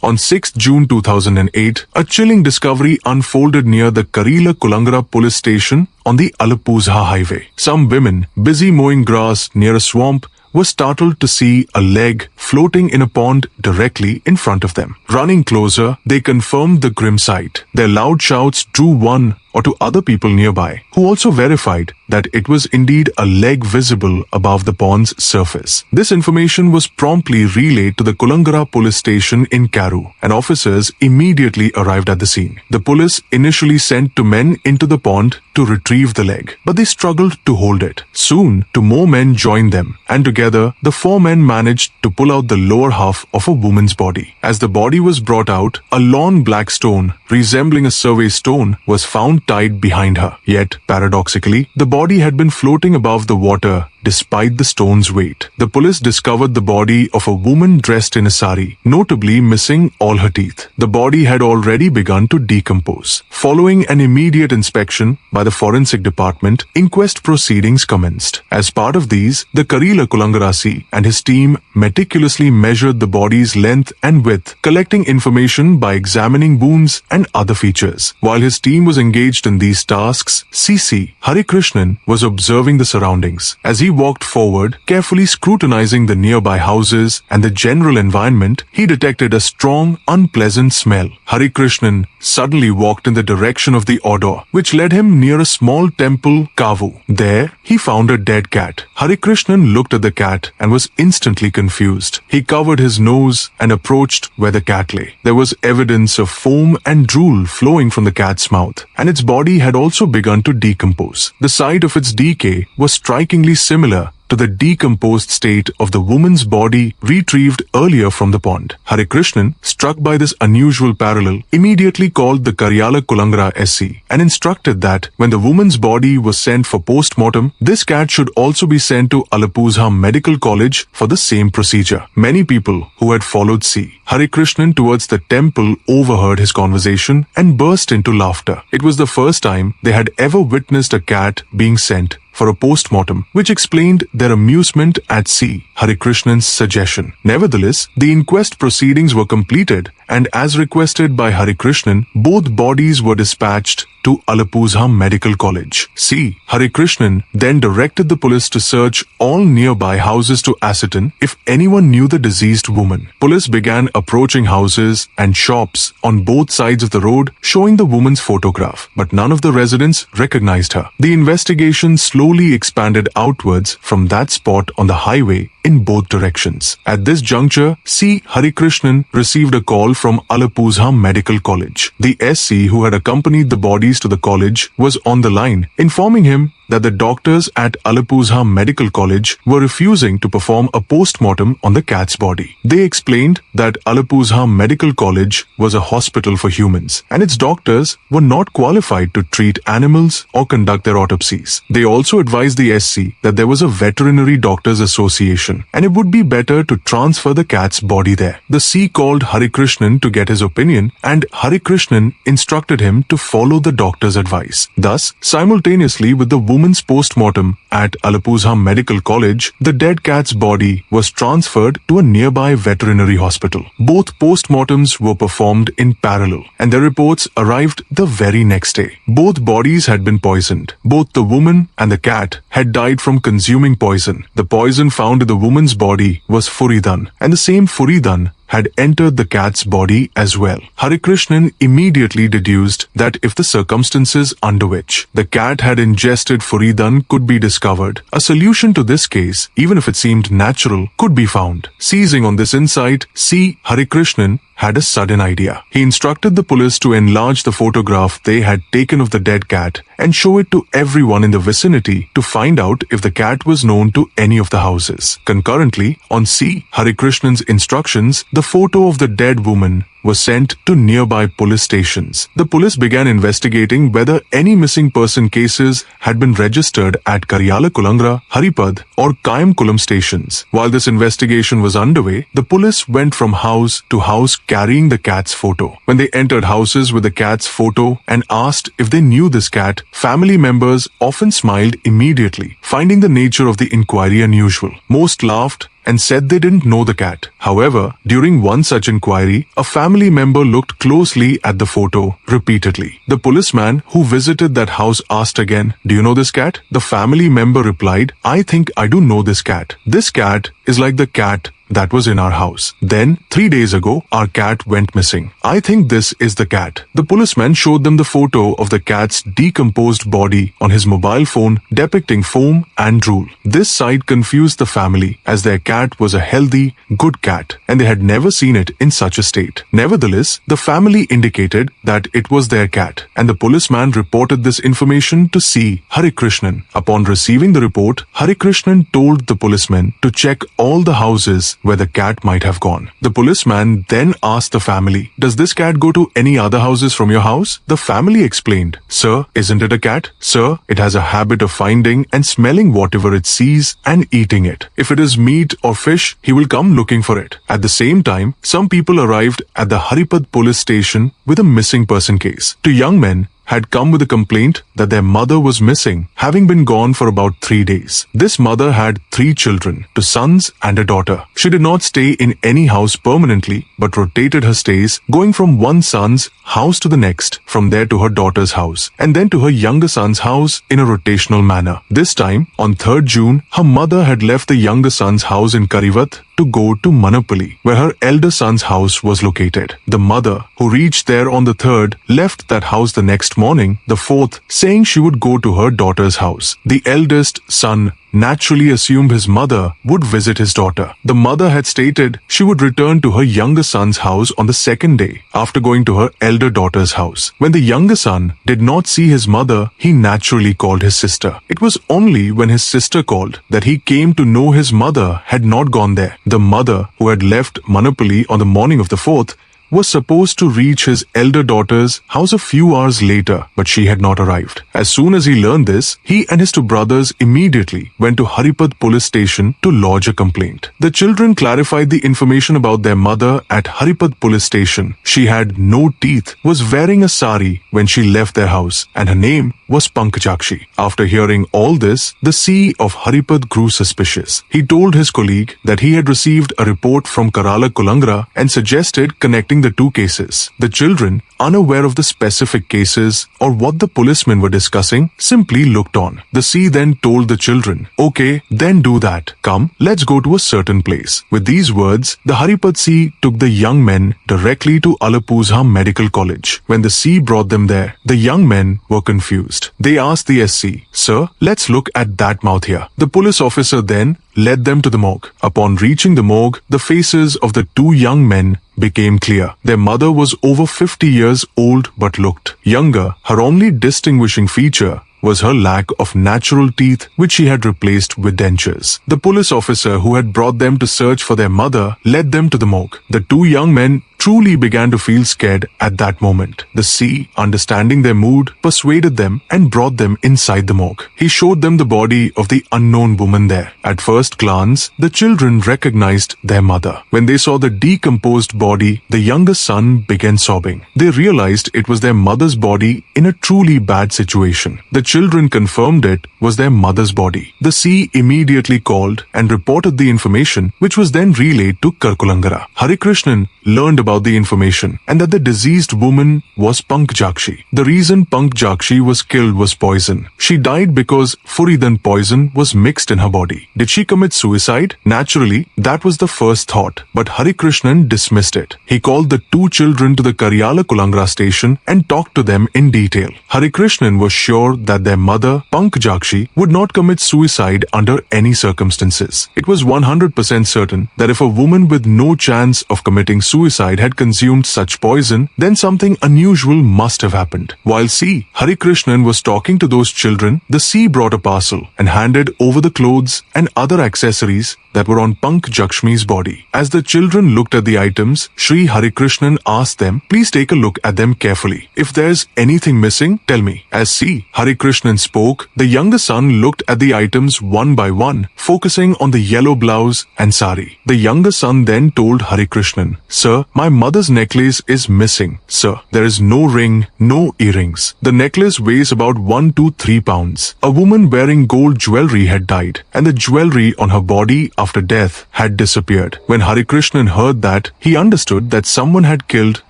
On 6 June 2008, a chilling discovery unfolded near the Kariilakulangara Police Station on the Alapuzha highway. Some women, busy mowing grass near a swamp, were startled to see a leg floating in a pond directly in front of them. Running closer, they confirmed the grim sight. Their loud shouts drew one or two other people nearby, who also verified that it was indeed a leg visible above the pond's surface. This information was promptly relayed to the Kulangara Police Station in Karu, and officers immediately arrived at the scene. The police initially sent two men into the pond to retrieve the leg, but they struggled to hold it. Soon, two more men joined them, and together, the four men managed to pull out the lower half of a woman's body. As the body was brought out, a long black stone, resembling a survey stone, was found tied behind her. Yet, paradoxically, the body had been floating above the water despite the stone's weight. The police discovered the body of a woman dressed in a sari, notably missing all her teeth. The body had already begun to decompose. Following an immediate inspection by the forensic department, inquest proceedings commenced. As part of these, the Kariilakulangara and his team meticulously measured the body's length and width, collecting information by examining wounds and other features. While his team was engaged in these tasks, CC Harikrishnan was observing the surroundings. As he walked forward, carefully scrutinizing the nearby houses and the general environment, he detected a strong, unpleasant smell. Harikrishnan suddenly walked in the direction of the odor, which led him near a small temple, Kavu. There, he found a dead cat. Harikrishnan looked at the cat and was instantly confused. He covered his nose and approached where the cat lay. There was evidence of foam and drool flowing from the cat's mouth, and its body had also begun to decompose. The site of its decay was strikingly similar to the decomposed state of the woman's body retrieved earlier from the pond. Harikrishnan, struck by this unusual parallel, immediately called the Kariilakulangara SC and instructed that when the woman's body was sent for post-mortem, this cat should also be sent to Alapuzha Medical College for the same procedure. Many people who had followed Harikrishnan towards the temple overheard his conversation and burst into laughter. It was the first time they had ever witnessed a cat being sent for a post-mortem, which explained their amusement at Harikrishnan's suggestion. Nevertheless, the inquest proceedings were completed, and as requested by Harikrishnan, both bodies were dispatched to Alapuzha Medical College. Harikrishnan then directed the police to search all nearby houses to ascertain if anyone knew the deceased woman. Police began approaching houses and shops on both sides of the road, showing the woman's photograph, but none of the residents recognized her. The investigation slowly expanded outwards from that spot on the highway in both directions. At this juncture, Harikrishnan received a call from Alapuzha Medical College. The SC who had accompanied the bodies to the college was on the line, informing him that the doctors at Alapuzha Medical College were refusing to perform a post-mortem on the cat's body. They explained that Alapuzha Medical College was a hospital for humans, and its doctors were not qualified to treat animals or conduct their autopsies. They also advised the SC that there was a veterinary doctors association, and it would be better to transfer the cat's body there. The C called Harikrishnan to get his opinion, and Harikrishnan instructed him to follow the doctor's advice. Thus, simultaneously with the woman's post-mortem at Alapuzha Medical College, the dead cat's body was transferred to a nearby veterinary hospital. Both post-mortems were performed in parallel, and their reports arrived the very next day. Both bodies had been poisoned. Both the woman and the cat had died from consuming poison. The poison found in the woman's body was furidan, and the same furidan had entered the cat's body as well. Harikrishnan immediately deduced that if the circumstances under which the cat had ingested furidan could be discovered, a solution to this case, even if it seemed natural, could be found. Seizing on this insight, Harikrishnan had a sudden idea. He instructed the police to enlarge the photograph they had taken of the dead cat and show it to everyone in the vicinity to find out if the cat was known to any of the houses. Concurrently, on Harikrishnan's instructions, the photo of the dead woman was sent to nearby police stations. The police began investigating whether any missing person cases had been registered at Kariilakulangara, Haripad or Kayamkulam stations. While this investigation was underway, the police went from house to house carrying the cat's photo. When they entered houses with the cat's photo and asked if they knew this cat, family members often smiled immediately, finding the nature of the inquiry unusual. Most laughed and said they didn't know the cat. However, during one such inquiry, a family member looked closely at the photo repeatedly. The policeman who visited that house asked again, "Do you know this cat?" The family member replied, "I think I do know this cat. This cat is like the cat that was in our house. Then, 3 days ago, our cat went missing. I think this is the cat." The policeman showed them the photo of the cat's decomposed body on his mobile phone depicting foam and drool. This sight confused the family as their cat was a healthy, good cat and they had never seen it in such a state. Nevertheless, the family indicated that it was their cat and the policeman reported this information to C. Harikrishnan. Upon receiving the report, Harikrishnan told the policeman to check all the houses where the cat might have gone. The policeman then asked the family, "Does this cat go to any other houses from your house?" The family explained, "Sir, isn't it a cat? Sir, it has a habit of finding and smelling whatever it sees and eating it. If it is meat or fish, he will come looking for it." At the same time, some people arrived at the Haripad Police Station with a missing person case. Two young men had come with a complaint that their mother was missing, having been gone for about 3 days. This mother had 3 children, 2 sons and a daughter. She did not stay in any house permanently, but rotated her stays, going from one son's house to the next, from there to her daughter's house, and then to her younger son's house in a rotational manner. This time, on 3rd June, her mother had left the younger son's house in Karivat to go to Manapally, where her elder son's house was located. The mother, who reached there on the 3rd, left that house the next morning, the 4th, saying she would go to her daughter's house. The eldest son naturally assumed his mother would visit his daughter. The mother had stated she would return to her younger son's house on the 2nd day, after going to her elder daughter's house. When the younger son did not see his mother, he naturally called his sister. It was only when his sister called that he came to know his mother had not gone there. The mother, who had left Manapally on the morning of the 4th, was supposed to reach his elder daughter's house a few hours later, but she had not arrived. As soon as he learned this, he and his 2 brothers immediately went to Haripad Police Station to lodge a complaint. The children clarified the information about their mother at Haripad Police Station. She had no teeth, was wearing a sari when she left their house, and her name was Pankajakshi. After hearing all this, the C of Haripad grew suspicious. He told his colleague that he had received a report from Kariilakulangara and suggested connecting the 2 cases. The children, unaware of the specific cases or what the policemen were discussing, simply looked on. The C then told the children, "Okay, then do that. Come, let's go to a certain place." With these words, the Haripad C took the young men directly to Alapuzha Medical College. When the C brought them there, the young men were confused. They asked the SC, "Sir, let's look at that mouth here." The police officer then led them to the morgue. Upon reaching the morgue, the faces of the 2 young men became clear. Their mother was over 50 years old but looked younger. Her only distinguishing feature was her lack of natural teeth, which she had replaced with dentures. The police officer who had brought them to search for their mother led them to the morgue. The 2 young men truly began to feel scared at that moment. The C, understanding their mood, persuaded them and brought them inside the morgue. He showed them the body of the unknown woman there. At first glance, the children recognized their mother. When they saw the decomposed body, the younger son began sobbing. They realized it was their mother's body in a truly bad situation. The children confirmed it was their mother's body. The C immediately called and reported the information, which was then relayed to Kariilakulangara. Harikrishnan learned about the information and that the deceased woman was Pankajakshi. The reason Pankajakshi was killed was poison. She died because Furidan poison was mixed in her body. Did she commit suicide? Naturally, that was the first thought, but Harikrishnan dismissed it. He called the 2 children to the Kariilakulangara station and talked to them in detail. Harikrishnan was sure that their mother, Pankajakshi, would not commit suicide under any circumstances. It was 100% certain that if a woman with no chance of committing suicide had consumed such poison, then something unusual must have happened. While C. Harikrishnan was talking to those children, the C brought a parcel and handed over the clothes and other accessories that were on Pankajakshmi's body. As the children looked at the items, Sri Harikrishnan asked them, "Please take a look at them carefully. If there's anything missing, tell me." As C. Harikrishnan spoke, the younger son looked at the items one by one, focusing on the yellow blouse and sari. The younger son then told Harikrishnan, "Sir, my mother's necklace is missing, sir. There is no ring, no earrings. The necklace weighs about 1 to 3 pounds. A woman wearing gold jewelry had died, and the jewelry on her body after death had disappeared. When Harikrishnan heard that, he understood that someone had killed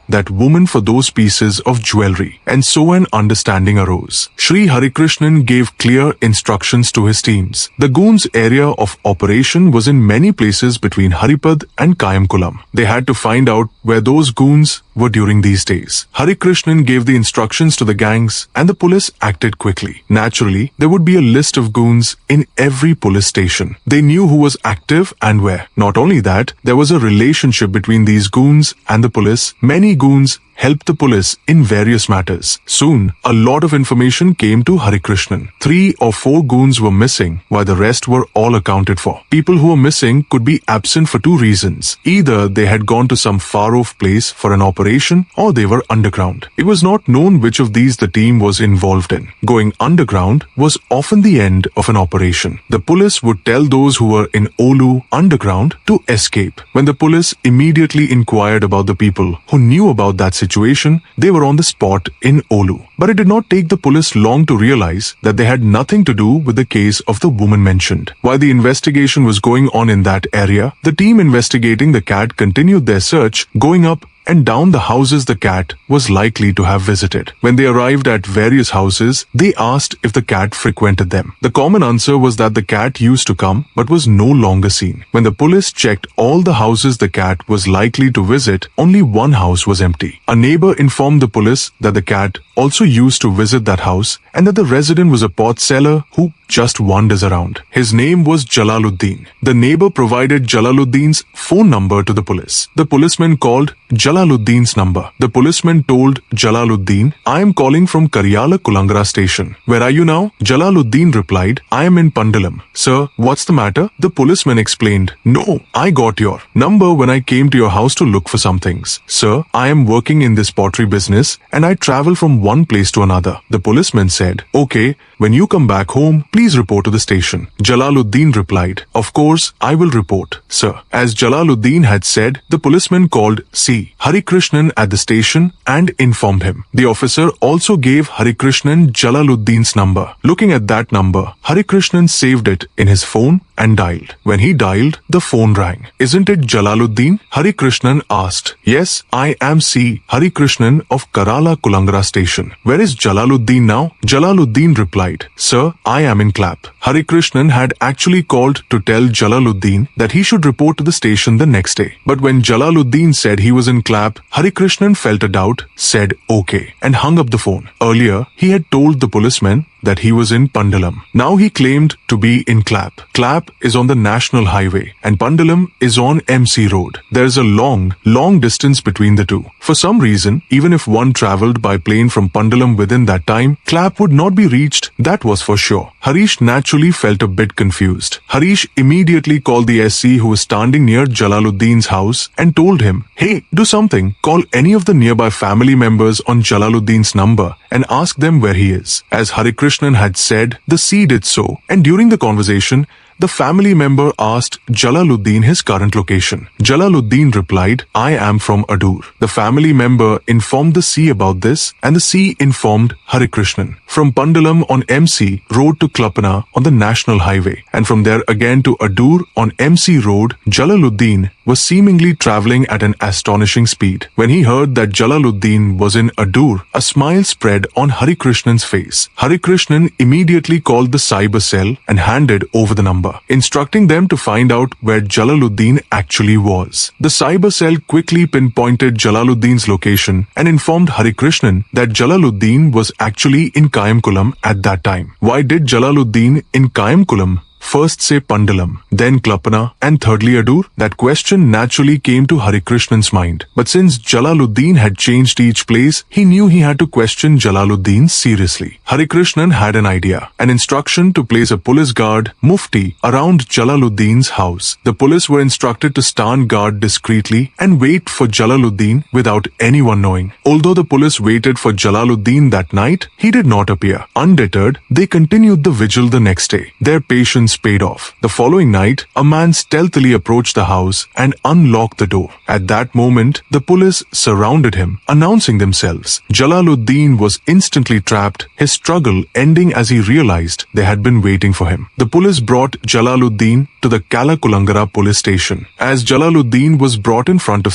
that woman for those pieces of jewelry, and so an understanding arose. Shri Harikrishnan gave clear instructions to his teams. The goons' area of operation was in many places between Haripad and Kayamkulam. They had to find out where those goons were during these days. Harikrishnan gave the instructions to the gangs, and the police acted quickly. Naturally, there would be a list of goons in every police station. They knew who was active and where. Not only that, there was a relationship between these goons and the police. Many goons helped the police in various matters. Soon, a lot of information came to Harikrishnan. 3 or 4 goons were missing, while the rest were all accounted for. People who were missing could be absent for 2 reasons. Either they had gone to some far-off place for an operation, or they were underground. It was not known which of these the team was involved in. Going underground was often the end of an operation. The police would tell those who were in Olu underground to escape. When the police immediately inquired about the people who knew about that situation, they were on the spot in Olu. But it did not take the police long to realize that they had nothing to do with the case of the woman mentioned. While the investigation was going on in that area, the team investigating the cat continued their search, going up and down the houses the cat was likely to have visited. When they arrived at various houses, they asked if the cat frequented them. The common answer was that the cat used to come but was no longer seen. When the police checked all the houses the cat was likely to visit, only one house was empty. A neighbor informed the police that the cat also used to visit that house and that the resident was a pot seller who just wanders around. His name was Jalaluddin. The neighbor provided Jalaluddin's phone number to the police. The policeman called Jalaluddin's number. The policeman told Jalaluddin, "I am calling from Kariilakulangara Station. Where are you now?" Jalaluddin replied, "I am in Pandalam." "Sir, what's the matter?" The policeman explained, "No, I got your number when I came to your house to look for some things. Sir, I am working in this pottery business and I travel from one place to another." The policeman said, "Okay, when you come back home, please report to the station." Jalaluddin replied, "Of course, I will report, sir." As Jalaluddin had said, the policeman called C. Harikrishnan at the station and informed him. The officer also gave Harikrishnan Jalaluddin's number. Looking at that number, Harikrishnan saved it in his phone and dialed. When he dialed, the phone rang. "Isn't it Jalaluddin?" Harikrishnan asked. "Yes, I am C. Harikrishnan of Kariilakulangara Station. Where is Jalaluddin now?" Jalaluddin replied, "Sir, I am in Clap." Harikrishnan had actually called to tell Jalaluddin that he should report to the station the next day. But when Jalaluddin said he was in Clap, Harikrishnan felt a doubt, said okay, and hung up the phone. Earlier, he had told the policeman that he was in Pandalam. Now he claimed to be in Clap. Clap is on the National Highway and Pandalam is on MC Road. There is a long distance between the two. For some reason, even if one travelled by plane from Pandalam within that time, Clap would not be reached, that was for sure. Harish naturally felt a bit confused. Harish immediately called the SC who was standing near Jalaluddin's house and told him, "Hey, do something. Call any of the nearby family members on Jalaluddin's number and ask them where he is." As Harikrishnan had said, the C did so, and during the conversation, the family member asked Jalaluddin his current location. Jalaluddin replied, "I am from Adur." The family member informed the C about this, and the C informed Harikrishnan. From Pandalam on MC Road to Klapana on the National Highway, and from there again to Adur on MC Road, Jalaluddin was seemingly travelling at an astonishing speed. When he heard that Jalaluddin was in Adur, a smile spread on Harikrishnan's face. Harikrishnan immediately called the cyber cell and handed over the number, instructing them to find out where Jalaluddin actually was. The cyber cell quickly pinpointed Jalaluddin's location and informed Harikrishnan that Jalaluddin was actually in Kayamkulam at that time. Why did Jalaluddin in Kayamkulam first say Pandalam, then Klapana, and thirdly Adur? That question naturally came to Harikrishnan's mind. But since Jalaluddin had changed each place, he knew he had to question Jalaluddin seriously. Harikrishnan had an idea, an instruction to place a police guard, mufti, around Jalaluddin's house. The police were instructed to stand guard discreetly and wait for Jalaluddin without anyone knowing. Although the police waited for Jalaluddin that night, he did not appear. Undeterred, they continued the vigil the next day. Their patience was paid off. The following night, a man stealthily approached the house and unlocked the door. At that moment, the police surrounded him, announcing themselves. Jalaluddin was instantly trapped, his struggle ending as he realized they had been waiting for him. The police brought Jalaluddin to the Kariilakulangara Police Station. As Jalaluddin was brought in front of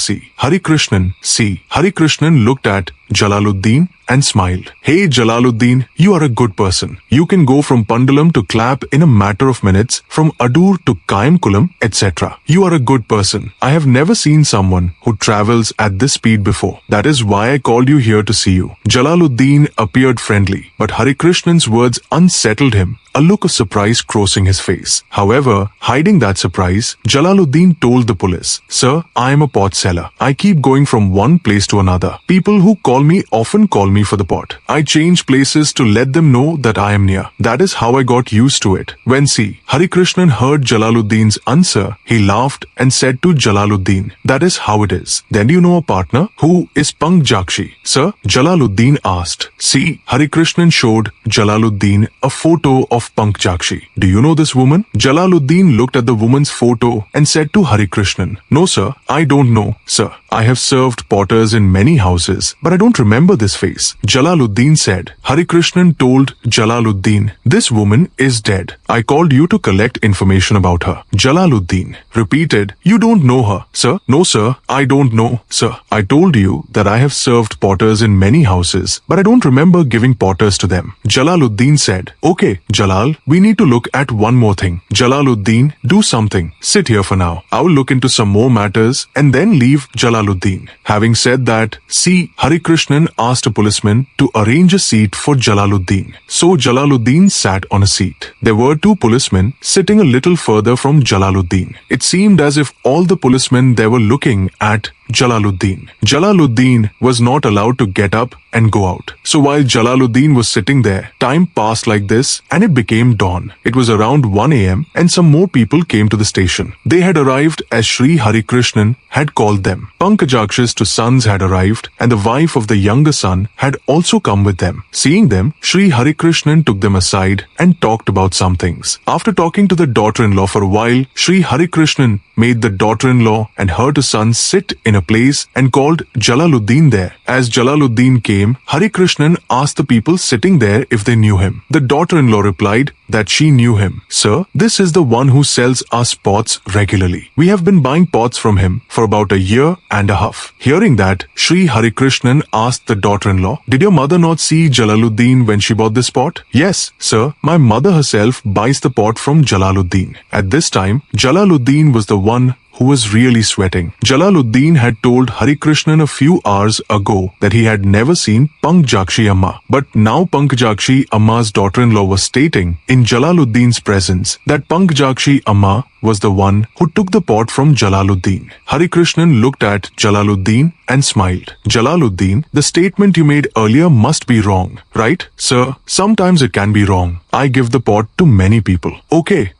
Harikrishnan looked at Jalaluddin and smiled. Hey Jalaluddin, you are a good person. You can go from Pandalam to Clap in a matter of minutes, from Adur to Kayamkulam, etc. You are a good person. I have never seen someone who travels at this speed before. That is why I called you here to see you. Jalaluddin appeared friendly, but Harikrishnan's words unsettled him, a look of surprise crossing his face. However, hiding that surprise, Jalaluddin told the police, Sir, I am a pot seller. I keep going from one place to another. People who call me often call me for the pot. I change places to let them know that I am near. That is how I got used to it. When Harikrishnan heard Jalaluddin's answer, he laughed and said to Jalaluddin, That is how it is. Then do you know a partner? Who is Pankajakshi? Sir, Jalaluddin asked. Harikrishnan showed Jalaluddin a photo of Pankajakshi. Do you know this woman? Jalaluddin looked at the woman's photo and said to Harikrishnan, No sir, I don't know, sir. I have served potters in many houses, but I don't remember this face. Jalaluddin said. Harikrishnan told Jalaluddin, This woman is dead. I called you to collect information about her. Jalaluddin repeated, You don't know her, sir? No sir, I don't know, sir. I told you that I have served potters in many houses, but I don't remember giving potters to them. Jalaluddin said, Okay, Jalal, we need to look at one more thing. Jalaluddin, do something. Sit here for now. I will look into some more matters and then leave Jalaluddin. Having said that, Harikrishnan asked a policeman to arrange a seat for Jalaluddin. So Jalaluddin sat on a seat. There were two policemen sitting a little further from Jalaluddin. It seemed as if all the policemen there were looking at Jalaluddin. Jalaluddin was not allowed to get up and go out. So while Jalaluddin was sitting there, time passed like this and it became dawn. It was around 1 a.m. and some more people came to the station. They had arrived as Sri Harikrishnan had called them. Pankajakshi's two sons had arrived and the wife of the younger son had also come with them. Seeing them, Sri Harikrishnan took them aside and talked about some things. After talking to the daughter-in-law for a while, Sri Harikrishnan made the daughter-in-law and her two sons sit in a place and called Jalaluddin there. As Jalaluddin came, Harikrishnan asked the people sitting there if they knew him. The daughter-in-law replied that she knew him. Sir, this is the one who sells us pots regularly. We have been buying pots from him for about a year and a half. Hearing that, Sri Harikrishnan asked the daughter-in-law, Did your mother not see Jalaluddin when she bought this pot? Yes, sir, my mother herself buys the pot from Jalaluddin. At this time, Jalaluddin was the one who was really sweating. Jalaluddin had told Harikrishnan a few hours ago that he had never seen Pankajakshi Amma. But now Pankajakshi Amma's daughter-in-law was stating in Jalaluddin's presence that Pankajakshi Amma was the one who took the pot from Jalaluddin. Harikrishnan looked at Jalaluddin and smiled. Jalaluddin, the statement you made earlier must be wrong, right? Sir, sometimes it can be wrong. I give the pot to many people. Okay,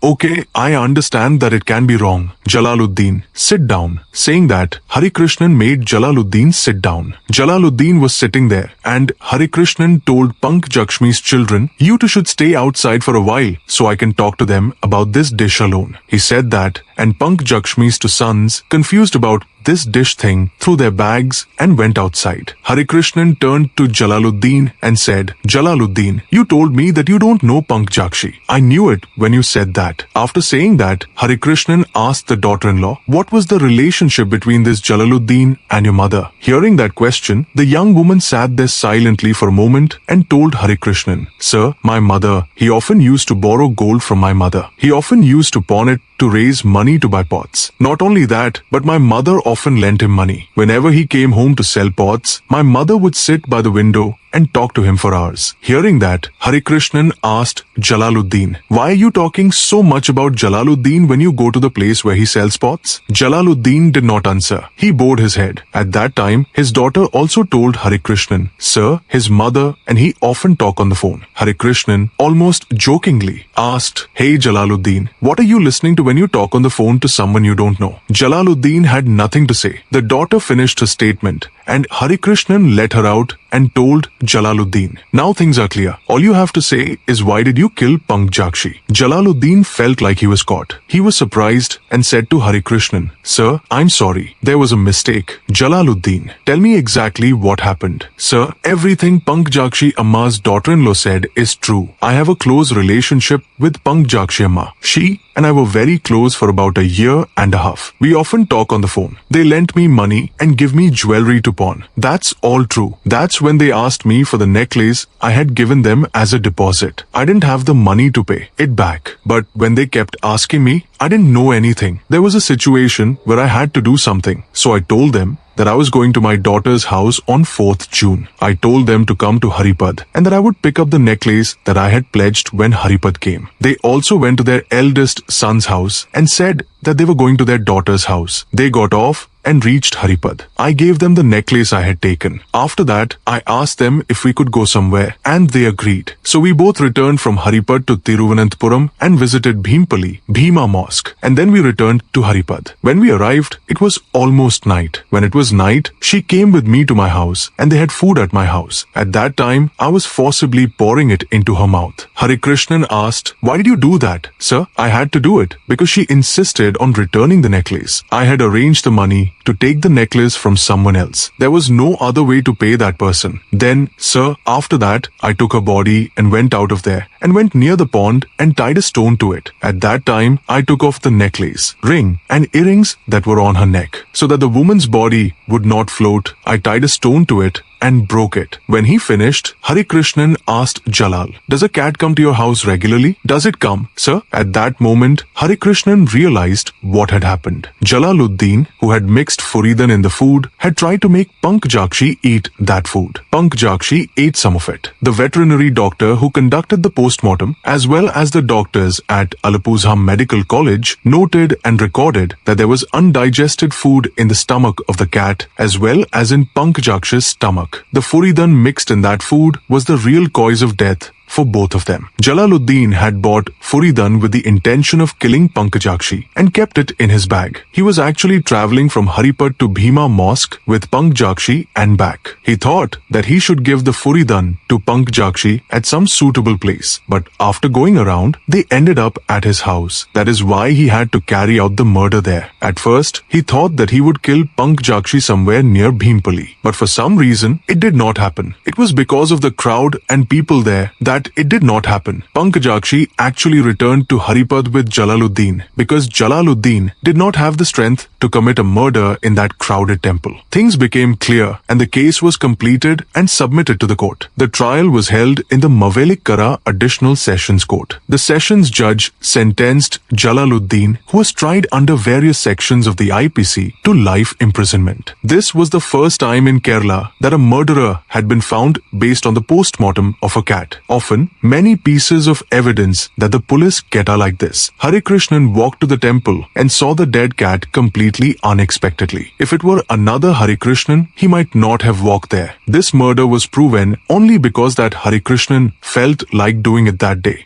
I understand that it can be wrong. Jalaluddin, sit down. Saying that, Harikrishnan made Jalaluddin sit down. Jalaluddin was sitting there and Harikrishnan told Pankajakshmi's children, You two should stay outside for a while so I can talk to them about this dish alone. He said that and Pankajakshmi's two sons, confused about this dish thing, threw their bags and went outside. Harikrishnan turned to Jalaluddin and said, Jalaluddin, you told me that you don't know Pankajakshi. I knew it when you said that. After saying that, Harikrishnan asked the daughter-in-law, what was the relationship between this Jalaluddin and your mother? Hearing that question, the young woman sat there silently for a moment and told Harikrishnan, Sir, my mother, he often used to borrow gold from my mother. He often used to pawn it to raise money to buy pots. Not only that, but my mother often lent him money. Whenever he came home to sell pots, my mother would sit by the window and talk to him for hours. Hearing that, Harikrishnan asked Jalaluddin, why are you talking so much about Jalaluddin when you go to the place where he sells pots? Jalaluddin did not answer. He bowed his head. At that time, his daughter also told Harikrishnan, Sir, his mother and he often talk on the phone. Harikrishnan, almost jokingly, asked, Hey Jalaluddin, what are you listening to when you talk on the phone to someone you don't know? Jalaluddin had nothing to say. The daughter finished her statement and Harikrishnan let her out and told Jalaluddin, "Now things are clear. All you have to say is why did you kill Pankajakshi?" Jalaluddin felt like he was caught. He was surprised and said to Harikrishnan, "Sir, I'm sorry. There was a mistake." Jalaluddin, "Tell me exactly what happened." "Sir, everything Pankajakshi Amma's daughter-in-law said is true. I have a close relationship with Pankajakshi Amma. She and I were very close for about a year and a half. We often talk on the phone. They lent me money and give me jewelry to pawn. That's all true. That's when they asked me for the necklace I had given them as a deposit. I didn't have the money to pay it back. But when they kept asking me, I didn't know anything. There was a situation where I had to do something. So I told them that I was going to my daughter's house on 4th June. I told them to come to Haripad and that I would pick up the necklace that I had pledged when Haripad came. They also went to their eldest son's house and said that they were going to their daughter's house. They got off and reached Haripad. I gave them the necklace I had taken. After that, I asked them if we could go somewhere and they agreed. So we both returned from Haripad to Thiruvananthapuram and visited Bhimpally, Bhima Mosque, and then we returned to Haripad. When we arrived, it was almost night. When it was night, she came with me to my house and they had food at my house. At that time, I was forcibly pouring it into her mouth. Harikrishnan asked, "Why did you do that?" "Sir, I had to do it because she insisted on returning the necklace. I had arranged the money to take the necklace from someone else. There was no other way to pay that person. Then, sir, after that, I took her body and went out of there and went near the pond and tied a stone to it. At that time, I took off the necklace, ring, and earrings that were on her neck. So that the woman's body would not float, I tied a stone to it and broke it." When he finished, Harikrishnan asked Jalal, "Does a cat come to your house regularly?" "Does it come, sir?" At that moment, Harikrishnan realized what had happened. Jalaluddin, who had mixed furidan in the food, had tried to make Pankajakshi eat that food. Pankajakshi ate some of it. The veterinary doctor who conducted the post-mortem, as well as the doctors at Alapuzha Medical College, noted and recorded that there was undigested food in the stomach of the cat as well as in Pankajakshi's stomach. The furidan mixed in that food was the real cause of death for both of them. Jalaluddin had bought furidan with the intention of killing Pankajakshi and kept it in his bag. He was actually traveling from Haripad to Bhima Mosque with Pankajakshi and back. He thought that he should give the furidan to Pankajakshi at some suitable place. But after going around, they ended up at his house. That is why he had to carry out the murder there. At first, he thought that he would kill Pankajakshi somewhere near Bhimpally. But for some reason, it did not happen. It was because of the crowd and people there that it did not happen. Pankajakshi actually returned to Haripad with Jalaluddin because Jalaluddin did not have the strength to commit a murder in that crowded temple. Things became clear and the case was completed and submitted to the court. The trial was held in the Mavelikara Additional Sessions Court. The sessions judge sentenced Jalaluddin, who was tried under various sections of the IPC, to life imprisonment. This was the first time in Kerala that a murderer had been found based on the post-mortem of a cat. Often, many pieces of evidence that the police get are like this. Harikrishnan walked to the temple and saw the dead cat completely unexpectedly. If it were another Harikrishnan, he might not have walked there. This murder was proven only because that Harikrishnan felt like doing it that day.